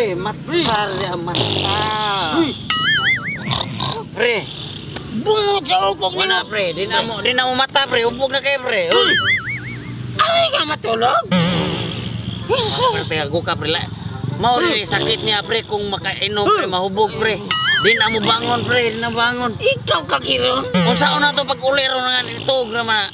pre, mata mata. Pre, Bungot sa ukok ni wala mo. pre, di na mo mata pre, hubog na kayo pre. Uy. Ay ka matulog. Pre, ako ka pre. Mao rin sakit niya pre kung makainom pre, mahubog pre. Di na mo bangon pre, di na bangon. Ikaw kakiron. Unsaon na to pag ulero na nga ito, grama.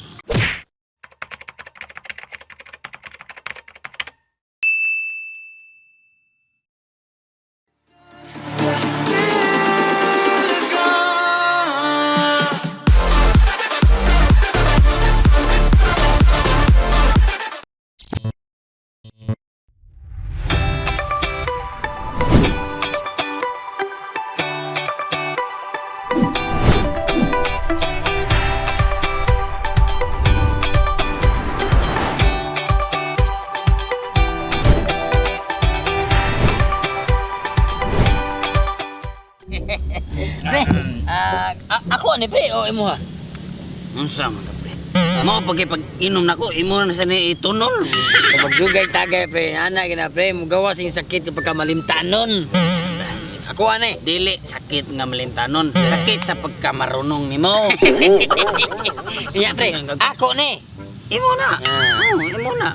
Pre, ako ni pre o imo ha. Unsa man ka pre? Mao pag inom nako, imo na sa ni itunol. Kapag dugay tagay pre, ana gina pre, mugawa sing sakit kapag ka malimtanon. Ako ani. Dili sakit nga malintanon, sakit sa pagkamarunong nimo. Iya pre, ako ni. Imo na. Ah. Imo na.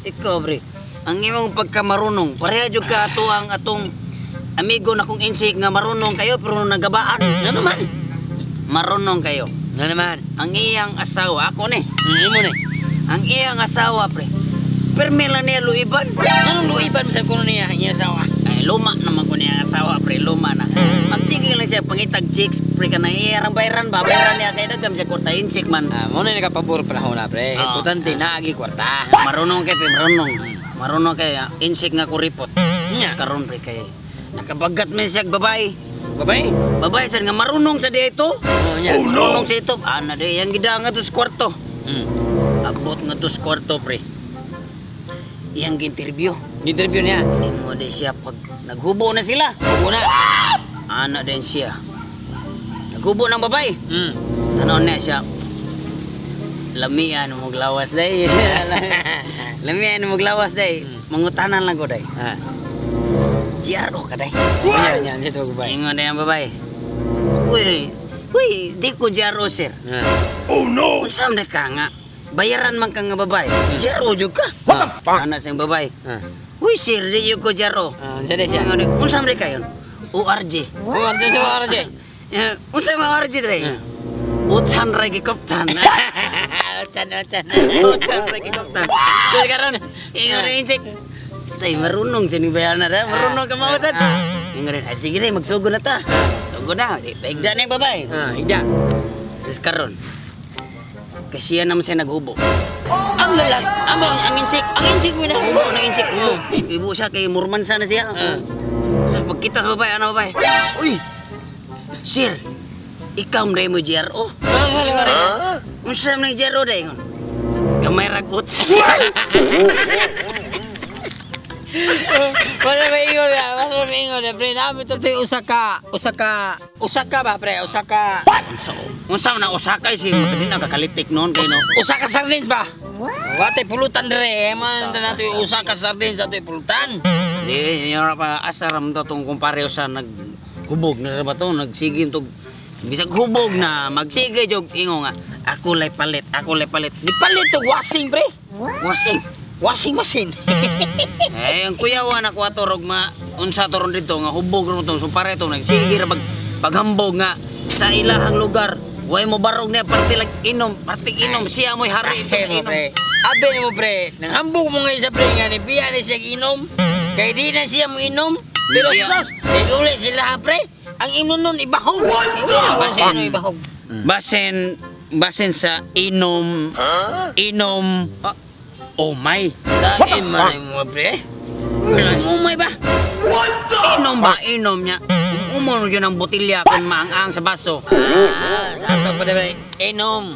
Ikaw pre, ang imong pagkamarunong, pareha jud ka ato ang atong amigo na kong insik nga marunong kayo pero nagabaan. Ano man? Marunong kayo. Ano naman? Ang iyang asawa, ako ni. Imo ni. Ang iyang asawa pre, permela niya luiban. Anong luiban sa kuno niya ang iyang asawa? Ay, luma naman ko niya asawa pre, luma na. Magsige lang siya pangitag chicks pre ka na iyarang bayaran ba? Bayaran niya kay dagam siya kwarta insik man. Mo na nakapabor pa na pre. Ah. Importante na agi kwarta. Marunong kay pre, marunong. Marunong kay insik nga kuripot. Nya. Karon pre kay nakabagat man siya babae. Babay. Babae sad nga marunong sa dito. Oh nya. Marunong sa ito. Ana de yang gida nga dos kwarto. Mm. Abot nga dos kwarto pre. Iyang interview. Interview niya. Imo de siya pag naghubo na sila. Una. Ana din siya. Naghubo ng babae. Mm. Tanaw niya siya. Lamian mo glawas day. Lamian mo glawas day. Mangutanan lang ko day. Ah. Jaro ka day. Nya nya dito babay. Ingon na yung babae. Uy, di ko jaro sir. Ah. Unsam na ka nga. Bayaran man ka nga babae. Jaro jud ka. What the fuck? Ana siyang babae. Ah. Uy sir, di yun ko jaro. Sa siya. Unsam na ka yun? ORG. Oh, ito sa ara je. Unsam ang ORG dre? Utsan ragi kaptan. Ochan. Utsan ragi kaptan. So karon, ingon na insik. Tay marunong sini bayaran na. Marunong ka mausan. Ingon na, sige rin, magsugo na ta. Sugo na, baigda na yung babae. Ah, ida. Terus karon, kasi yan naman siya naghubo. Ang lalaki. Ang insik mo na. Hubo, ang insik. Hubo. Ibo siya kay Murmansa na siya. So pagkita sa babae, ano babae? Uy, sir, ikaw mo mo GRO. Unsa man GRO day ngon? Gamay ragot. Wala may ingon na, pre. Namin to usaka ba, pre? Unsa man ang Osaka si magdin ang kakalitik noon kay no. Usaka sardines ba? Wate pulutan dire, man na nato yung usaka sardines ato yung pulutan. Di yung pa asaram to tong kumpare sa naghubog na ba to nagsigin tog bisag hubog na magsige jog ingo nga ako lay palit. Di palit to washing, pre. Washing. Washing machine. Eh ang kuyawan ako ato rog unsa to ron dito nga hubog ron to so pare to nagsige ra paghambog nga sa ilahang lugar. Way mo barog niya party inom siya mo'y hari ito Hey, inom. pre. Abe mo, pre. Nang hambog mo ngayon sa pre nga ni Biya ni siya inom. Kaya di na siya mo inom. Pero Biya. sos, uli sila, pre. Ang inom nun, ibahog. Basin. Ibahog. Basin sa inom. Oh my. Dahil man mo, pre. Umay ba? Inom niya. Umon yun ang botilya kung maang-ang sa baso. Sa ato pa pre. Inom.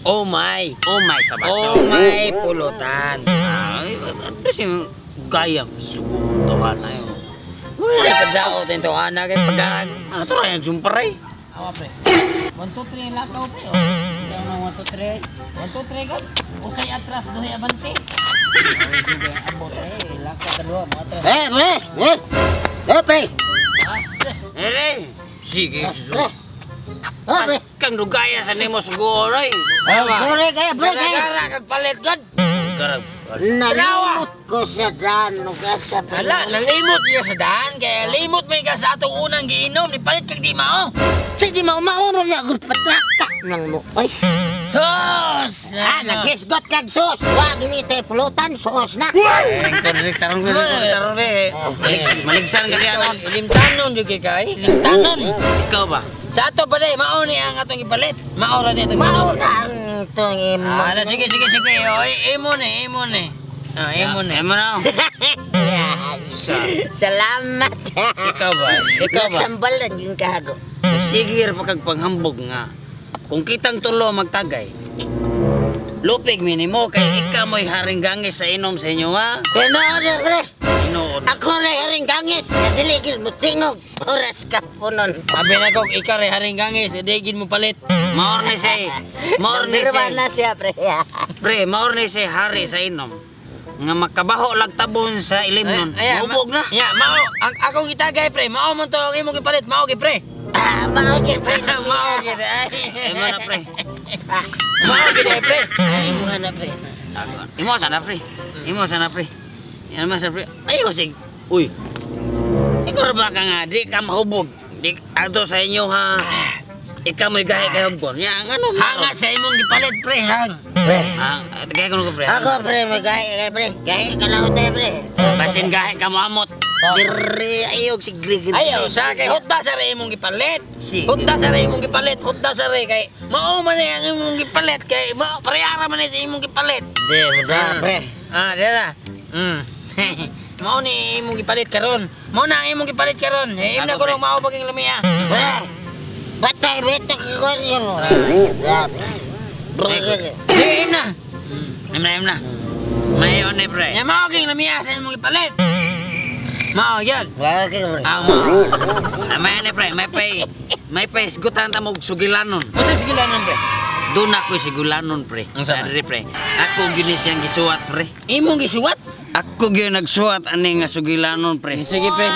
Oh my. Oh my sa baso. Oh my pulutan. Kasi gaya sugo tawa na yun. Wala ka daw, tento anak kay pagkarag. Ito rin yung jumparay. Awa, pre. 1, 2, 3 lakaw, pre. 1, 2, 3. 1, 2, 3 ka. Usay atras, duhay abante. Abot laka kedua mo to. Pre. Pre. Ere. Sige, susu. Pre. Oh, pre. Kang dugaya sa nimo siguro eh. Sorry kaya, pre. Gara kag palit god. Karag. Nalimot ko sa dano ka sa Ala, nalimot niya sa daan kaya limot may ka sa atong unang giinom ni palit kag di mao. Sige, mauro niya ako patlaka ng mukay. Sos! Nagisgot kag sos. Wag inite pulutan, sos na. Tarong maligsan ka diyan. Limtanon jud kay. Limtanon. Ikaw ba? Sa ato ba mao ni ang atong ipalit. Mao ra ni atong Mao giinom. na ang itong Ala sige. Oy, imo ni. Ah, imo ni. Emo na. Salamat. Ikaw ba? Tambalan yung kahago. Sige pa kag panghambog nga. Kung kitang tulo magtagay. Lupig minimo kay ikaw mo'y haring gangis sa inom sa inyo ha. Tinood na, pre. Inood. Ako na haring gangis. Nadiligil mo tingog. Oras ka punon. Sabi na ko ikaw ray haring gangis, digin mo palit. Maor ni say. Nagdirman na siya, pre. Pre, maor ni say hari sa inom. Nga makabaho lag tabon sa ilim nun. Hubog na. Ya, mao akong itagay pre, mao man to ang imong gipalit, mao gi pre. Manogir, pre. Mao gi ay. Emo na pre. Mao gi pre. Imo na, pre. Imo sana pre. Yan mas pre. Ayo sig. Uy. Ikaw ba ka nga di ka mahubog. Di ato sa inyo ha. Ikaw mo'y gahe kay hubgon. Ya ano Hanga sa imong gipalit pre, hang. Pre. Kaya ko pre. Ako, pre. Magahe ka, pre. Gahe ka lang ito, pre. Basin gahe ka mo amot. Dire ayog sig gligil. Ayaw sa kay hutda sa re imong gipalit. Si. Hutda sa re imong gipalit, hutda sa re kay mao man ang imong gipalit kay mao parehara man sa imong gipalit. Di, muda, pre. Dira. Mao ni imong gipalit karon. Mao na ang imong gipalit karon. Im na Ako, ko pre. mao baging lumiya. Pre. Batay, beto ka ko niyo. Im na. Em na. May one pre. Ya mao ging lumiya sa imong gipalit. Mao gyud. Okay, pre. Amo. May ane pre, may pay isgutan ta mo og sugilanon. Usa sigilanon pre. Doon ako sigulanon pre. Unsa man? Dire pre. Ako gyud siyang gisuwat pre. Imong gisuwat? Ako gyud nagsuwat ani nga sugilanon pre. Sige pre.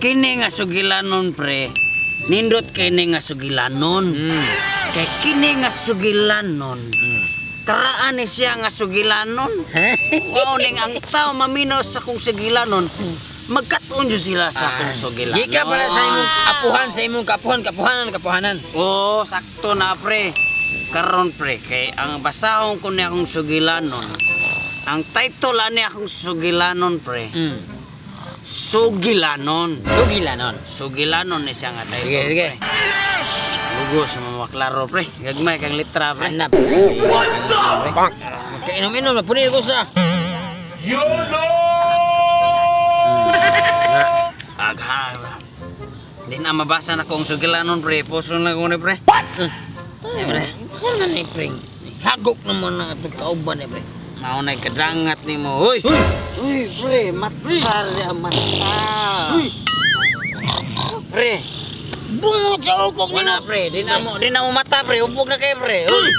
Kini nga sugilanon pre. Nindot kini nga sugilanon. Kay kini nga sugilanon. Karaan ni siya nga sugilanon. Wow ning ang tao maminos sa kong sugilanon. Magkatuon jud sila sa akong sugilanon. Di ka para sa imong apuhan, sa imong kapuhanan. Oo, sakto na pre. Karon pre, kay ang basahon ko ni akong sugilanon. Ang title ani akong sugilanon pre. Sugilanon. Sugilanon. Sugilanon ni siya nga title. Sige. Lugos mo maklaro pre. Gagmay kang litra pre. Hanap. Magkainom-inom na punir ko sa. Agha. Di na mabasa na kong sugilanon pre. Puso na ko ni pre. Pre. Saan na ni pre? Hagok naman na ito kauban ni pre. Maunay kadangat ni mo. Uy! Uy, pre, mata mata. Pre, Bungot sa ukok di ni na pre, di na mo mata pre, upog na kayo pre. Uy!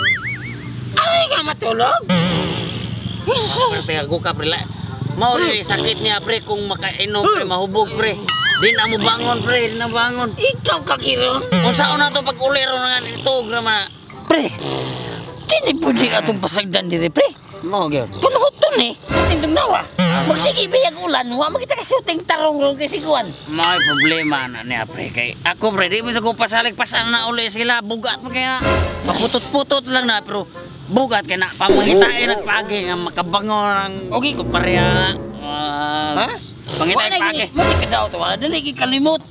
Ay ka matulog? Pre, ako ka pre. Mao rin sakit niya pre kung makainom pre, mahubog pre. Di na mo bangon pre, di na bangon. Ikaw kakiron? Kung saan na to pag ulero na nga ito, grama. Pre, dili po di atong pasagdan diri pre. Mo gyud. Punuhuton eh. Tindong nawa. Magsige biyag ulan, wa makita ka shooting tarong ron kay siguan. May problema na niya pre kay ako pre di mo sa ko pasalig pasan na uli sila bugat mo kaya maputot-putot lang na pero bugat kay na pamangitain at pagi nga makabangon ang Okay. ko pareha Ha? pangitain pagi Mo ka daw to wala dili kalimot,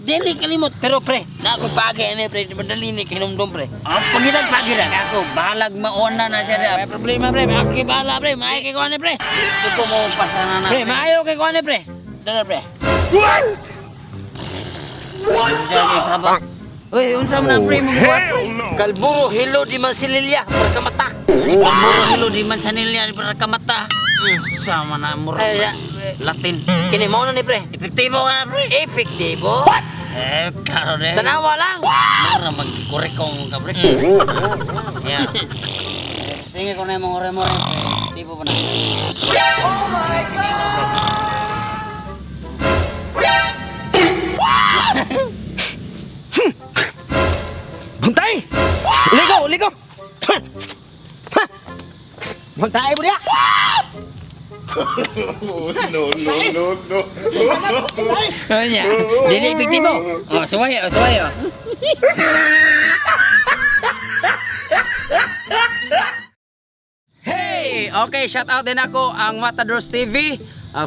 pero pre, na ako pagi ani pre, madali ni kinumdum pre. pangitain pagi ra ako balag mauna na siya May problema pre, aki bala pre, maayo kay kuan pre. ito mo pasana na Pre, maayo kay kuan pre. Dala pre. siya kay sabak uy unsa man ang pre mo buhat Kalburo hilo di man sililya, pagkamata. Kalburo hilo di man sanilya para kamata sama na mura Latin Kini mo na ni pre. epektibo ka na pre Epektibo. klaro de Tanawa lang. Mura magkurekong ka pre. Yeah. Sige ko na yung mga more-more. Tipo pa na. Buntay! Uligo, uligo! Buntay mo dia! Ano niya? Dili epektibo. Oh, suway, oh, suway, oh. Hey! Okay, shout out din ako ang Matadors TV,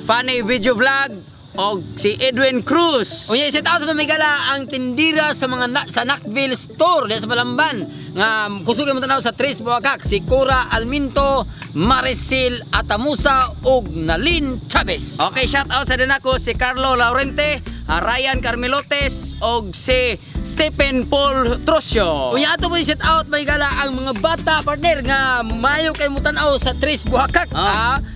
funny video vlog, o si Edwin Cruz. Unya, set out na may gala ang tindira sa mga sa Nakville Store diya sa Balamban nga kusugin mo tanaw sa Tres Buakak si Cora Alminto, Maricel Atamusa ug Nalin Chavez. Okay, shout out sa din ako si Carlo Laurente, Ryan Carmelotes og si Stephen Paul Trosio. Unya, ato mo set out may gala ang mga bata partner nga mayo kay mo tanaw sa Tres Buakak.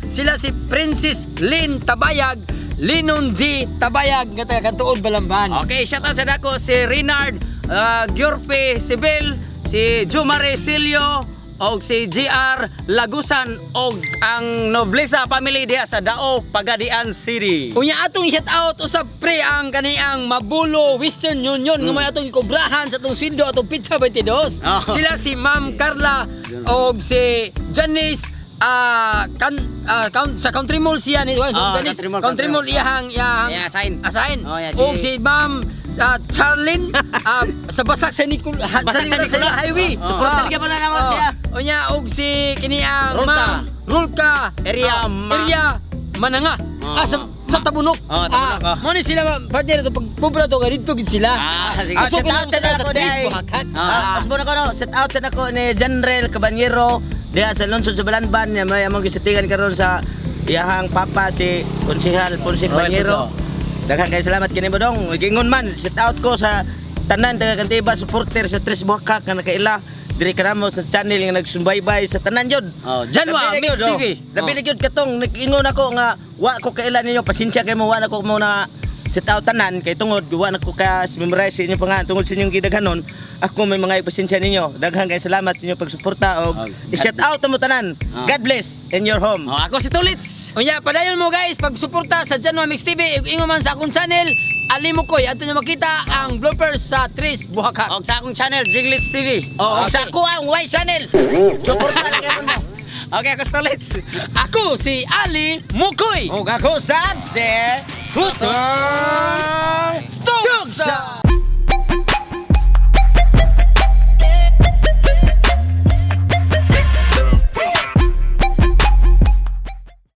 Sila si Princess Lynn Tabayag, Linon G. Tabayag nga taga Kantuod Balamban. Okay, shout out sa dako si Renard Giorpe Sibil, si Jumare Silio og si GR Lagusan og ang Noblesa family diha sa Dao, Pagadian City. Unya, atong i-shout out usab pre ang kaniyang Mabulo Western Union nga may atong ikobrahan sa atong sindo atong pizza 22. Sila si Ma'am Carla og si Janice sa Country Mall siya ni Country Mall iyahang assign. Oh, yeah, Og si Ma'am Charlene sa Basak sa Nicol Highway. Supportan ka pala naman siya. Unya, og si kini ang Rolka. Ma'am Rolka Area Mananga. Sa Tabunok. Tabunok. Mo ni sila partner to pagpubra to dito gid sila. Sige. Set out sa nako day. Asbo na ko no. Set out sa nako ni General Caballero diha sa lungsod sa Balamban niya may among gisatigan karon sa iyahang papa si Konsehal Ponce Caballero. Daghang kay salamat kini mo dong. Gingon man set out ko sa tanan daga kantiba supporter sa Tres Buakak nga nakaila diri kanamo sa channel nga nagsubaybay sa tanan jud. Janwa Mix TV. Dabi gyud katong nag-ingon ako nga wa ko kaila ninyo pasensya kay mo wa na ko mo na set out tanan kay tungod wa na ko ka memorize sa inyo pangalan tungod sa inyong gidaghanon. Ako may mga pasensya ninyo. Daghang kay salamat sa inyong pagsuporta og i-shout out mo tanan. God bless in your home. Ako si Tulits. Unya, padayon mo guys pagsuporta sa Janwa Mix TV ug ingon man sa akong channel Ali mo koy ato nyo makita ang bloopers sa Tres Buakak. Og sa akong channel Jiglitz TV. Sa ako ang Y channel. Suportahan kayo mo. Okay, ako si Tulits. Ako si Ali Mukoy. Og ako Sam si Futong Tugsa!